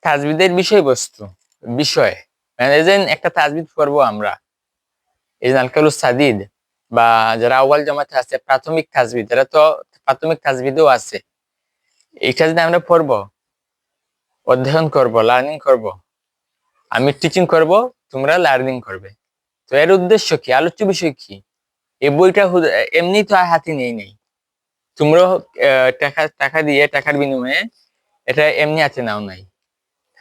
তাজবিদের বিষয়বস্তু বিষয় মানে যে একটা তাজবিদ পড়বো আমরা, এই আলকালুস সাদিদ বা যারা আউয়াল জামাতে আছে প্রাথমিক তাজবিদ, এরা তো প্রাথমিক তাজবিদও আছে। এইটা যদি আমরা পড়বো, অধ্যয়ন করব, লার্নিং করব, আমি টিচিং করব, তোমরা লার্নিং করবে, তো এর উদ্দেশ্য কি, আলোচ্য বিষয় কি? এই বইটা এমনি তো হাতে নেই নেই, তোমরা টাকা টাকা দিয়ে টাকার বিনিময়ে এটা এমনি হাতে নাও নাই।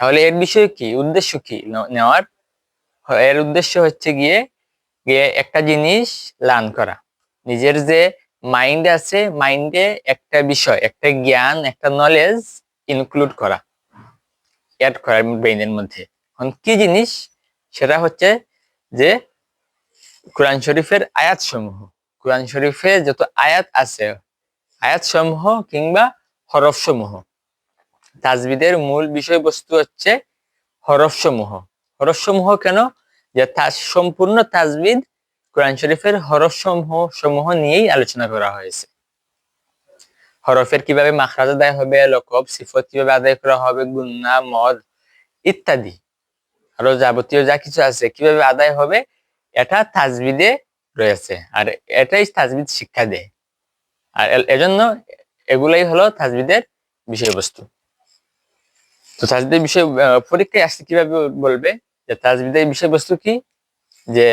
তাহলে এর বিষয় কি, উদ্দেশ্য কি নেওয়ার? এর উদ্দেশ্য হচ্ছে গিয়ে গিয়ে একটা জিনিস লার্ন করা, নিজের যে মাইন্ড আছে, মাইন্ডে একটা বিষয়, একটা জ্ঞান, একটা নলেজ ইনক্লুড করা, অ্যাড করা ব্রেইনের মধ্যে। এখন কি জিনিস? সেটা হচ্ছে যে কোরআন শরীফের আয়াত সমূহ, কোরআন শরীফে যত আয়াত আছে, আয়াত সমূহ কিংবা হরফ সমূহ। তাজবিদের মূল বিষয়বস্তু হচ্ছে হরফ সমূহ। হরফ সমূহ কেন? যে সম্পূর্ণ তাজবিদ কোরআন শরীফের হরফ সমূহ নিয়েই আলোচনা করা হয়েছে। হরফের কিভাবে মাখরাজ আদায় হবে, লকব সিফত কিভাবে আদায় করা হবে, গুন্না মদ ইত্যাদি আরো যাবতীয় যা কিছু আছে কিভাবে আদায় হবে, এটা তাজবিদে রয়েছে, আর এটাই তাজবিদ শিক্ষা দেয়। আর এজন্য এগুলাই হলো তাজবিদের বিষয়বস্তু। তো তাজবিদের বিষয় পরীক্ষায় আসছে কিভাবে বলবে যে তাজবিদের বিষয়বস্তু কি? যে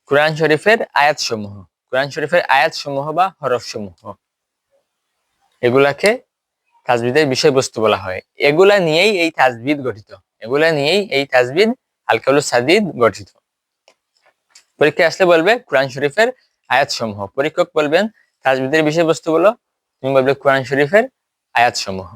কোরআন শরীফের আয়াত সমূহ, কোরআন শরীফের আয়াত সমূহ বা হরফ সমূহ, এগুলাকে তাজবিদের বিষয়বস্তু বলা হয়। এগুলা নিয়েই এই তাজবিদ গঠিত, এগুলা নিয়েই এই তাজবিদ আলকাউলুস সাদিদ গঠিত। পরীক্ষায় আসলে বলবে কোরআন শরীফের আয়াত সমূহ, পরীক্ষক বলবেন তাজবিদের বিষয়বস্তু বলো, তুমি বলবে কোরআন শরীফের আয়াত সমূহ।